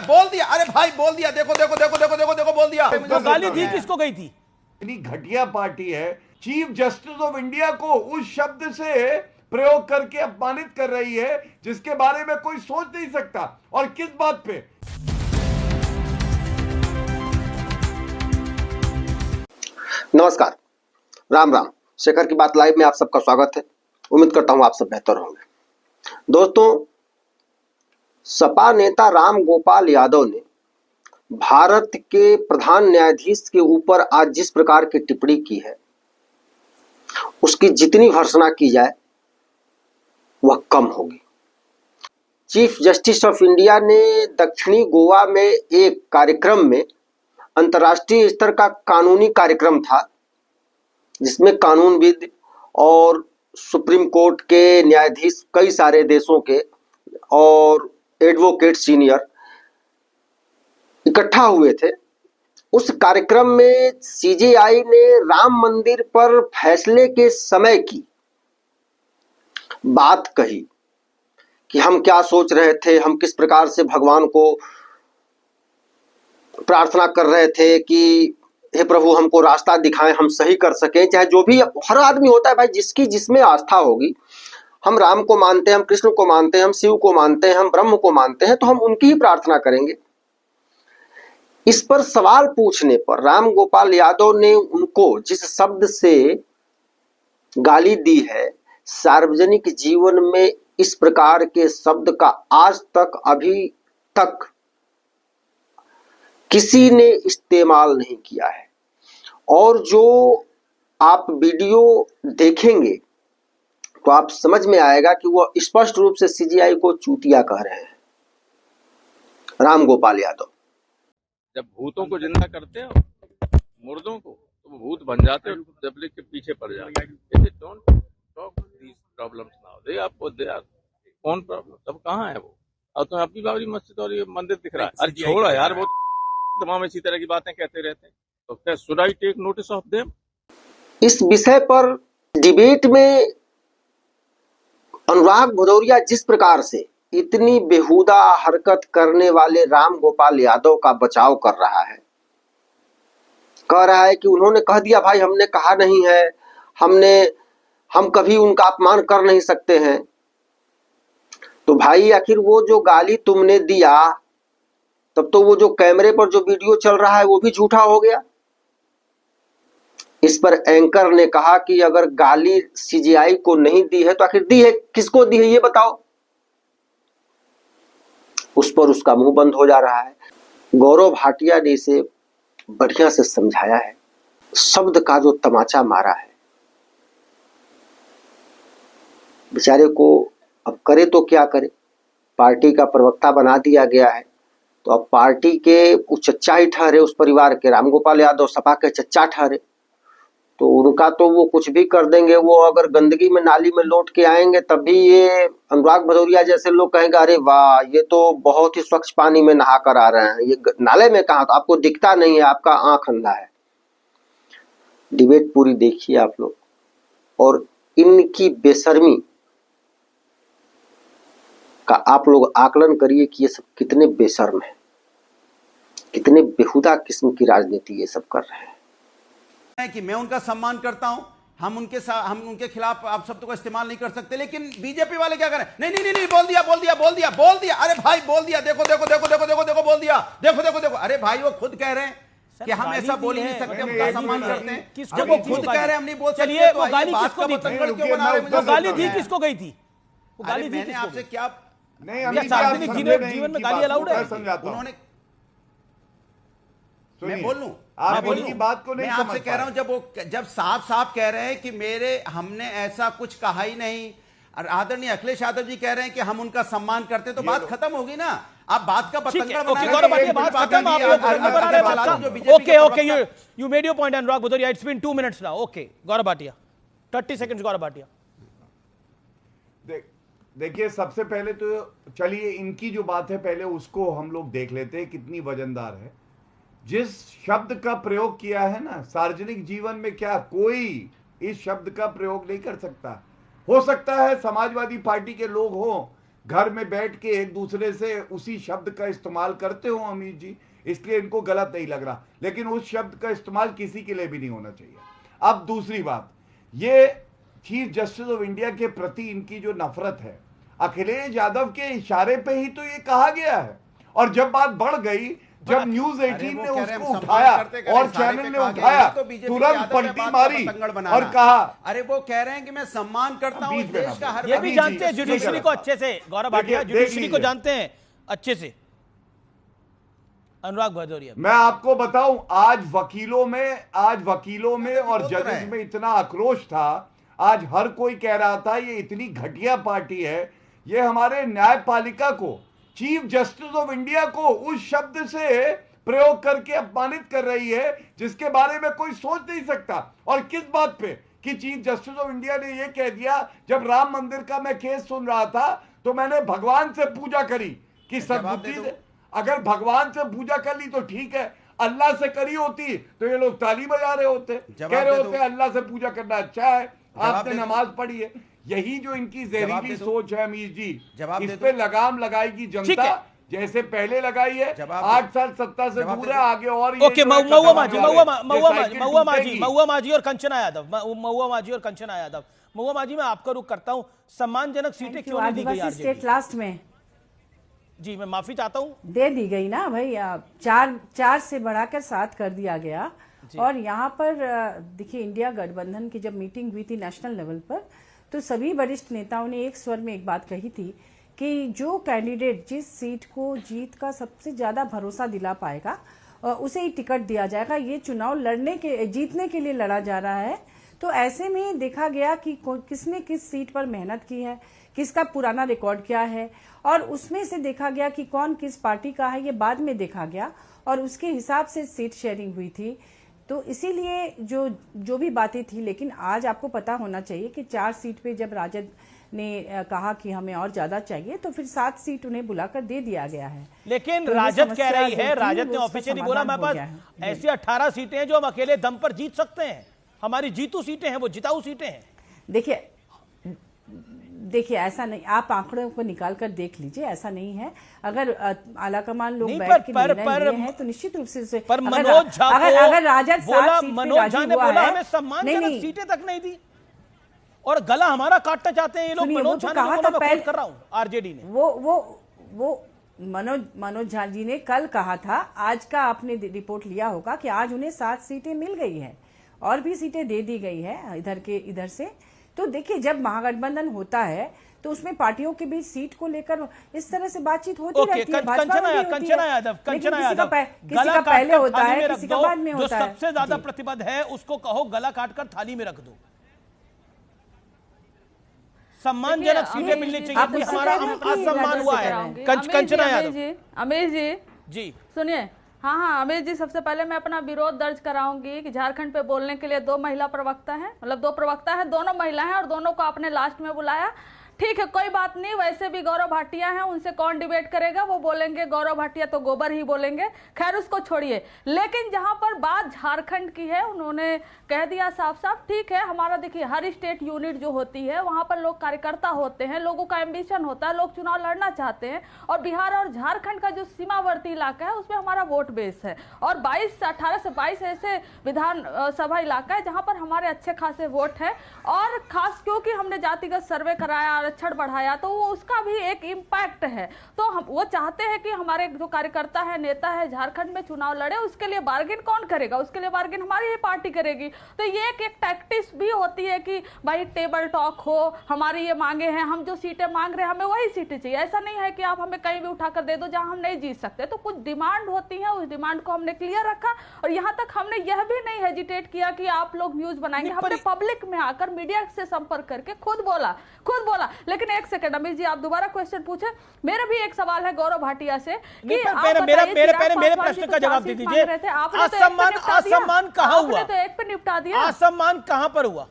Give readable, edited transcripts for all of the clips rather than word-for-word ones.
बोल दिया, अरे भाई बोल दिया, देखो देखो देखो देखो देखो देखो बोल दिया। तो गाली दी किसको गई थी? इतनी घटिया पार्टी है, चीफ जस्टिस ऑफ इंडिया को उस शब्द से प्रयोग करके अपमानित कर रही है जिसके बारे में कोई सोच नहीं सकता। और किस बात पे? नमस्कार, राम राम। शेखर की बात लाइव में आप सबका स्वागत है। उम्मीद करता हूं आप सब बेहतर होंगे। दोस्तों, सपा नेता राम गोपाल यादव ने भारत के प्रधान न्यायाधीश के ऊपर आज जिस प्रकार की टिप्पणी की है, उसकी जितनी भर्त्सना की जाए वह कम होगी। चीफ जस्टिस ऑफ इंडिया ने दक्षिणी गोवा में एक कार्यक्रम में, अंतर्राष्ट्रीय स्तर का कानूनी कार्यक्रम था, जिसमें कानूनविद और सुप्रीम कोर्ट के न्यायाधीश कई सारे देशों के और एडवोकेट सीनियर इकट्ठा हुए थे। उस कार्यक्रम में सीजेआई ने राम मंदिर पर फैसले के समय की बात कही कि हम क्या सोच रहे थे, हम किस प्रकार से भगवान को प्रार्थना कर रहे थे कि हे प्रभु हमको रास्ता दिखाएं, हम सही कर सकें। चाहे जो भी हर आदमी होता है भाई, जिसकी जिसमें आस्था होगी। हम राम को मानते हैं, हम कृष्ण को मानते हैं, हम शिव को मानते हैं, हम ब्रह्म को मानते हैं, तो हम उनकी ही प्रार्थना करेंगे। इस पर सवाल पूछने पर राम गोपाल यादव ने उनको जिस शब्द से गाली दी है, सार्वजनिक जीवन में इस प्रकार के शब्द का आज तक अभी तक किसी ने इस्तेमाल नहीं किया है। और जो आप वीडियो देखेंगे तो आप समझ में आएगा कि वह स्पष्ट रूप से सीजीआई को चूतिया कह रहे हैं, राम गोपाल यादव। जब भूतों को जिंदा करते हो, मुर्दों को, तो वो भूत बन जाते हो, पब्लिक के पीछे पड़ जाते हैं। कौन प्रॉब्लम, तब कहाँ है वो? और तुम्हें अपनी बाबरी मस्जिद और ये मंदिर दिख रहा है। अरे छोड़ो यार, वो तमाम इसी तरह की बातें कहते रहते हैं। तो क्या should I take notice of them? इस विषय पर डिबेट में अनुराग भदौरिया जिस प्रकार से इतनी बेहुदा हरकत करने वाले राम गोपाल यादव का बचाव कर रहा है, कह रहा है कि उन्होंने कह दिया भाई, हमने कहा नहीं है, हम कभी उनका अपमान कर नहीं सकते हैं। तो भाई आखिर वो जो गाली तुमने दिया, तब तो वो जो कैमरे पर जो वीडियो चल रहा है वो भी झूठा हो गया। इस पर एंकर ने कहा कि अगर गाली सीजीआई को नहीं दी है तो आखिर दी है किसको दी है ये बताओ। उस पर उसका मुंह बंद हो जा रहा है। गौरव भाटिया ने इसे बढ़िया से समझाया है। शब्द का जो तमाचा मारा है, बेचारे को अब करे तो क्या करे। पार्टी का प्रवक्ता बना दिया गया है, तो अब पार्टी के वो चच्चा ही ठहरे, उस परिवार के राम गोपाल यादव सपा के चच्चा ठहरे, तो उनका तो वो कुछ भी कर देंगे। वो अगर गंदगी में नाली में लौट के आएंगे तब भी ये अनुराग भदौरिया जैसे लोग कहेंगे अरे वाह, ये तो बहुत ही स्वच्छ पानी में नहा कर आ रहे हैं, ये नाले में कहाँ, तो आपको दिखता नहीं है, आपका आंख अंधा है। डिबेट पूरी देखिए आप लोग, और इनकी बेशर्मी का आप लोग आकलन करिए कि ये सब कितने बेशर्म है, कितने बेहुदा किस्म की राजनीति ये सब कर रहे हैं। कि मैं उनका सम्मान करता हूं, हम उनके खिलाफ आप शब्द को इस्तेमाल नहीं कर सकते, लेकिन बीजेपी वाले क्या करें? नहीं नहीं नहीं, बोल दिया बोल दिया बोल दिया बोल दिया, अरे भाई बोल दिया, देखो देखो देखो देखो देखो देखो बोल दिया, देखो देखो देखो। अरे भाई वो खुद कह रहे हैं कि हम ऐसा बोल ही नहीं सकते, हम उनका सम्मान करते हैं। जब वो खुद कह रहे हैं हम नहीं बोल सकते, तो गाली किसको दी? गाली दी किसको गई थी? गाली दी मैंने आपसे क्या नहीं, सार्वजनिक जीवन में गाली अलाउड है? उन्होंने, मैं बोल लूं, आप उनकी बात को नहीं मैं आपसे कह रहा हूं, जब साफ साफ कह रहे हैं कि हमने ऐसा कुछ कहा ही नहीं, और आदरणीय अखिलेश यादव जी कह रहे हैं कि हम उनका सम्मान करते हैं, तो बात खत्म होगी ना। आप बात का बतंगड़ बना रहे हैं। You made your point, Anurag Bhudoria. It's been 2 minutes now. Okay, Gaurav Bhatia. 30 seconds, Gaurav Bhatia. देखिए, सबसे पहले तो चलिए इनकी जो बात है पहले उसको हम लोग देख लेते हैं कितनी वजनदार है। जिस शब्द का प्रयोग किया है ना सार्वजनिक जीवन में, क्या कोई इस शब्द का प्रयोग नहीं कर सकता? हो सकता है समाजवादी पार्टी के लोग हों घर में बैठ के एक दूसरे से उसी शब्द का इस्तेमाल करते हो अमित जी, इसलिए इनको गलत नहीं लग रहा, लेकिन उस शब्द का इस्तेमाल किसी के लिए भी नहीं होना चाहिए। अब दूसरी बात, ये चीफ जस्टिस ऑफ इंडिया के प्रति इनकी जो नफरत है, अखिलेश यादव के इशारे पे ही तो ये कहा गया है। और जब बात बढ़ गई, जब न्यूज 18 ने उसको उठाया और चैनल ने उठाया, तुरंत पलटी मारी और कहा, अरे वो कह रहे हैं कि मैं सम्मान करता हूं देश का हर। ये भी जानते हैं जुडिशरी को अच्छे से, गौरव भाटिया जुडिशरी को जानते हैं अच्छे से। अनुराग भदौरिया, मैं आपको बताऊं, आज वकीलों में और जजेस में इतना आक्रोश था। आज हर कोई कह रहा था ये इतनी घटिया पार्टी है, ये हमारे न्यायपालिका को, चीफ जस्टिस ऑफ इंडिया को उस शब्द से प्रयोग करके अपमानित कर रही है जिसके बारे में कोई सोच नहीं सकता। और किस बात पे कि चीफ जस्टिस ऑफ इंडिया ने यह कह दिया, जब राम मंदिर का मैं केस सुन रहा था तो मैंने भगवान से पूजा करी कि सद्बुद्धि दे। अगर भगवान से पूजा कर ली तो ठीक है, अल्लाह से करी होती तो ये लोग ताली बजा रहे होते, कह रहे होते अल्लाह से पूजा करना अच्छा है, आपने नमाज पढ़ी है। यही जो इनकी जहरीली सोच है अमीर जी, इस पे लगाम लगाएगी जनता, जैसे पहले लगाई है। 8 साल सत्ता से दूर है, आगे और ओके। महुआ माजी और कंचना यादव, महुआ माजी, मैं आपका रुख करता हूं। सम्मानजनक सीटें क्यों नहीं दी गई स्टेट लास्ट में? जी मैं माफी चाहता हूं, दे दी गई ना भाई, 4 से बढ़ाकर 7 कर दिया गया। और यहाँ पर देखिए, इंडिया गठबंधन की जब मीटिंग हुई थी नेशनल लेवल पर, तो सभी वरिष्ठ नेताओं ने एक स्वर में एक बात कही थी कि जो कैंडिडेट जिस सीट को जीत का सबसे ज्यादा भरोसा दिला पाएगा उसे ही टिकट दिया जाएगा। ये चुनाव जीतने के लिए लड़ा जा रहा है। तो ऐसे में देखा गया कि किसने किस सीट पर मेहनत की है, किसका पुराना रिकॉर्ड क्या है, और उसमें से देखा गया कि कौन किस पार्टी का है, ये बाद में देखा गया और उसके हिसाब से सीट शेयरिंग हुई थी। तो इसीलिए जो भी बातें थी, लेकिन आज आपको पता होना चाहिए कि 4 सीट पे जब राजद ने कहा कि हमें और ज्यादा चाहिए, तो फिर 7 सीट उन्हें बुलाकर दे दिया गया है। लेकिन तो राजद कह रही है, राजद ने ऑफिशियली बोला मेरे पास ऐसी 18 सीटें हैं जो हम अकेले दम पर जीत सकते हैं, हमारी जीतू सीटें हैं, वो जिताऊ सीटें हैं। देखिए ऐसा नहीं, आप आंकड़ों को निकाल कर देख लीजिए, ऐसा नहीं है। अगर आलाकमान लोग बैठ के निर्णय लिए हैं तो निश्चित रूप से पर मनोज झा अगर राजद 7 सीट पे राजी हुआ है, हमें सम्मानजनक सीटें तक नहीं दी और गला हमारा काटना चाहते हैं ये लोग। मनोज झा ने बोला, मैं कोट कर रहा हूं, आरजेडी ने वो मनोज झा जी ने कल कहा था, आज का आपने रिपोर्ट लिया होगा कि आज उन्हें 7 सीटें मिल गई है और भी सीटें दे दी गई है इधर से। तो देखिए, जब महागठबंधन होता है तो उसमें पार्टियों के बीच सीट को लेकर इस तरह से बातचीत होती रहती है। कंचना यादव किसी का पहले होता है, किसी का बाद में होता है। सबसे ज्यादा प्रतिबद्ध है उसको कहो गला काटकर थाली में रख दो। सम्मानजनक सीटें मिलनी चाहिए, हमारा असम्मान हुआ है। कंचना यादव, अमीर जी सुनिए। हाँ अमीर जी, सबसे पहले मैं अपना विरोध दर्ज कराऊंगी कि झारखंड पे बोलने के लिए 2 महिला प्रवक्ता हैं, मतलब 2 प्रवक्ता हैं, दोनों महिला हैं और दोनों को आपने लास्ट में बुलाया। ठीक है, कोई बात नहीं। वैसे भी गौरव भाटिया हैं, उनसे कौन डिबेट करेगा, वो बोलेंगे गौरव भाटिया तो गोबर ही बोलेंगे। खैर उसको छोड़िए, लेकिन जहां पर बात झारखंड की है, उन्होंने कह दिया साफ साफ। ठीक है, हमारा देखिए हर स्टेट यूनिट जो होती है वहां पर लोग कार्यकर्ता होते हैं, लोगों का एम्बिशन होता है, लोग चुनाव लड़ना चाहते हैं। और बिहार और झारखंड का जो सीमावर्ती इलाका है उसमें हमारा वोट बेस है और 18 से 22 ऐसे विधानसभा इलाका है जहां पर हमारे अच्छे खासे वोट है। और खास क्योंकि हमने जातिगत सर्वे कराया, आरक्षण बढ़ाया, तो वो उसका भी एक इम्पैक्ट है। तो हम वो चाहते हैं कि हमारे जो कार्यकर्ता है, नेता है, झारखंड में चुनाव लड़े। उसके लिए बार्गेन कौन करेगा? उसके लिए बार्गेन हमारी ही पार्टी करेगी। तो ये एक टैक्टिक्स भी होती है कि भाई टेबल टॉक हो, हमारी ये मांगे हैं, हम जो सीटें मांग रहे हैं हमें वही सीटें चाहिए। ऐसा नहीं है कि आप हमें कहीं भी उठाकर दे दो जहां हम नहीं जीत सकते। तो कुछ डिमांड होती है, उस डिमांड को हमने क्लियर रखा और यहाँ तक हमने यह भी नहीं हेजिटेट किया कि आप लोग न्यूज बनाएंगे। हमने पब्लिक में आकर मीडिया से संपर्क करके खुद बोला। लेकिन एक सेकंड अमित जी, आप दोबारा क्वेश्चन पूछे। मेरा भी एक सवाल है गौरव भाटिया से कि मेरे प्रश्न का जवाब दे दीजिए। असम्मान कहाँ हुआ? तो एक पे निपटा दिया, असम्मान कहाँ पर हुआ?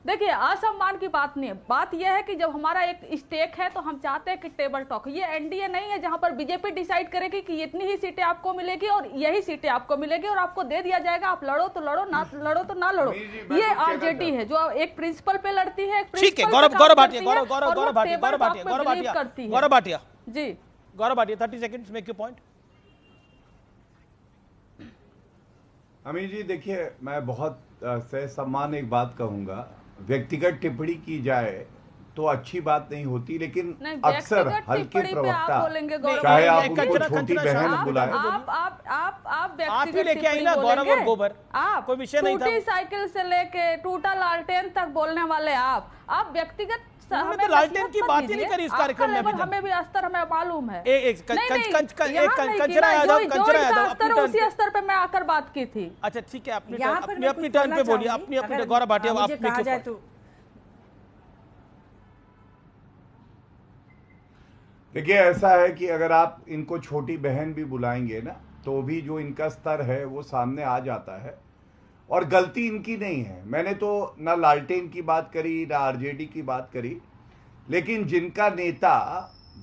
देखिए असम्मान की बात नहीं है, बात यह है कि जब हमारा एक स्टेक है तो हम चाहते हैं कि टेबल टॉक, ये एनडीए नहीं है जहां पर बीजेपी डिसाइड करेगी कि इतनी ही सीटें आपको मिलेगी और यही सीटें आपको मिलेगी और आपको दे दिया जाएगा, आप लड़ो तो लड़ो, ना लड़ो तो ना लड़ो। ये आरजेडी है जो एक प्रिंसिपल पे लड़ती है, ठीक है। Gaurav Bhatia ji, Gaurav Bhatia 30 seconds, make your point. Amir ji देखिए, मैं बहुत से सम्मान एक बात कहूंगा, व्यक्तिगत टिप्पणी की जाए तो अच्छी बात नहीं होती, लेकिन अक्सर हल्के प्रवक्ता, चाहे आप उनको छोटी बहन बुलाए, आप ही लेके आई ना गौरव और गोबर, आप कोई विषय नहीं था। टूटी साइकिल से लेके टूटा लालटेन तक बोलने वाले आप व्यक्तिगत तो लालटेन की बात ही नहीं करी इस कार्यक्रम में। हमें भी स्तर हमें मालूम है, उसी स्तर पे मैं आकर बात की थी। अच्छा ठीक है, अपनी टर्न पे बोलिए, अपनी गौरव भाटिया आप कहा जाए तो देखिए ऐसा है कि अगर आप इनको छोटी बहन भी बुलाएंगे ना तो भी जो इनका स्तर है वो सामने आ जाता है, और गलती इनकी नहीं है। मैंने तो ना लालटेन की बात करी ना आरजेडी की बात करी, लेकिन जिनका नेता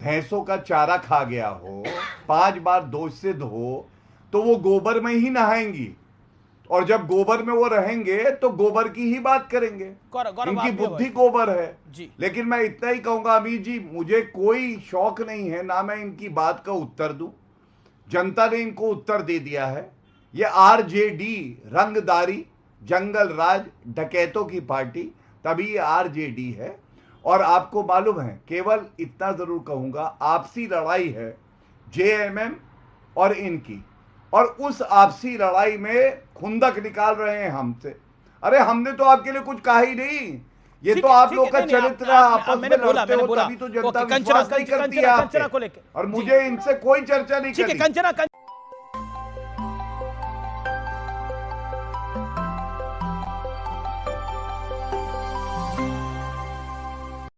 भैंसों का चारा खा गया हो, 5 बार दोष सिद्ध हो, तो वो गोबर में ही नहाएंगी, और जब गोबर में वो रहेंगे तो गोबर की ही बात करेंगे। इनकी बुद्धि गोबर है जी। लेकिन मैं इतना ही कहूंगा अमीर जी, मुझे कोई शौक नहीं है ना मैं इनकी बात का उत्तर दूं, जनता ने इनको उत्तर दे दिया है। ये आरजेडी रंगदारी, जंगल राज, डकैतों की पार्टी, तभी ये आरजेडी है। और आपको मालूम है, केवल इतना जरूर कहूंगा, आपसी लड़ाई है जेएमएम और इनकी, और उस आपसी लड़ाई में खुंदक निकाल रहे हैं हमसे। अरे हमने तो आपके लिए कुछ कहा ही नहीं, ये तो आप लोग का चरित्र आपस में लड़ते हो, तभी तो जनता विश्वास नहीं करती है आप पे, और मुझे इनसे कोई चर्चा नहीं करनी।